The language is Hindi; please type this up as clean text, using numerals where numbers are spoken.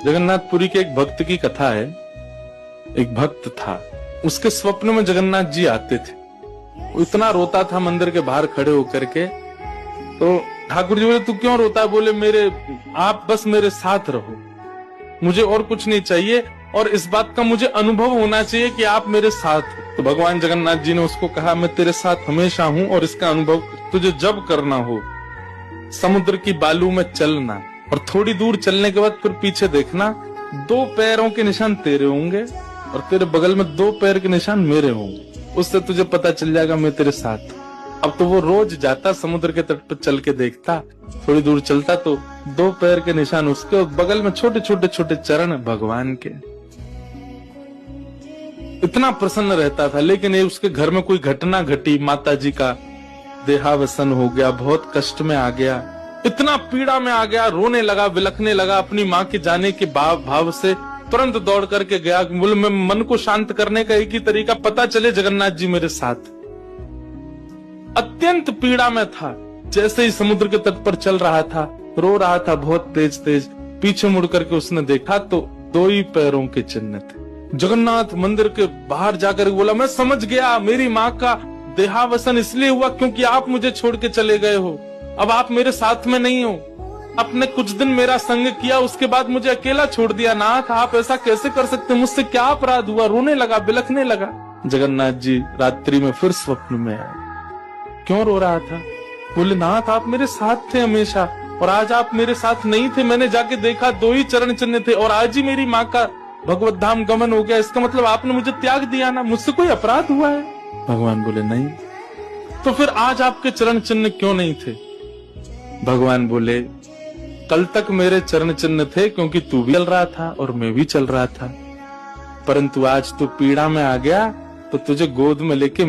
जगन्नाथपुरी के एक भक्त की कथा है। एक भक्त था, उसके स्वप्न में जगन्नाथ जी आते थे। वो इतना रोता था मंदिर के बाहर खड़े होकर के। तो ठाकुर जी बोले, तू क्यों रोता है? बोले, आप बस मेरे साथ रहो, मुझे और कुछ नहीं चाहिए, और इस बात का मुझे अनुभव होना चाहिए कि आप मेरे साथ हो। तो भगवान जगन्नाथ जी ने उसको कहा, मैं तेरे साथ हमेशा हूं, और इसका अनुभव तुझे जब करना हो समुद्र की बालू में चलना, और थोड़ी दूर चलने के बाद फिर पीछे देखना, 2 पैरों के निशान तेरे होंगे और तेरे बगल में 2 पैर के निशान मेरे होंगे। उससे तुझे पता चल जाएगा मैं तेरे साथ। अब तो वो रोज जाता, समुद्र के तट पर चल के देखता, थोड़ी दूर चलता तो 2 पैर के निशान उसके और बगल में छोटे छोटे चरण भगवान के। इतना प्रसन्न रहता था। लेकिन ये उसके घर में कोई घटना घटी, माता जी का देहावसन हो गया, बहुत कष्ट में आ गया, इतना पीड़ा में आ गया, रोने लगा, बिलखने लगा। अपनी माँ के जाने के भाव से तुरंत दौड़ करके गया। बोले, मैं मन को शांत करने का एक ही तरीका, पता चले जगन्नाथ जी मेरे साथ। अत्यंत पीड़ा में था। जैसे ही समुद्र के तट पर चल रहा था, रो रहा था बहुत तेज तेज। पीछे मुड़ करके उसने देखा तो 2 ही पैरों के चिन्ह थे। जगन्नाथ मंदिर के बाहर जाकर बोला, मैं समझ गया, मेरी माँ का देहावसन इसलिए हुआ क्योंकि आप मुझे छोड़ के चले गए हो। अब आप मेरे साथ में नहीं हो। आपने कुछ दिन मेरा संग किया, उसके बाद मुझे अकेला छोड़ दिया। नाथ, आप ऐसा कैसे कर सकते? मुझसे क्या अपराध हुआ? रोने लगा, बिलखने लगा। जगन्नाथ जी रात्रि में फिर स्वप्न में आए। क्यों रो रहा था? बोले, नाथ, आप मेरे साथ थे हमेशा, और आज आप मेरे साथ नहीं थे। मैंने जाके देखा 2 ही चरण चिन्ह थे, और आज ही मेरी माँ का भगवत धाम गमन हो गया। इसका मतलब आपने मुझे त्याग दिया ना? मुझसे कोई अपराध हुआ है? भगवान बोले, नहीं। तो फिर आज आपके चरण चिन्ह क्यों नहीं थे? भगवान बोले, कल तक मेरे चरण चिन्ह थे क्योंकि तू भी चल रहा था और मैं भी चल रहा था, परंतु आज तू पीड़ा में आ गया तो तुझे गोद में लेके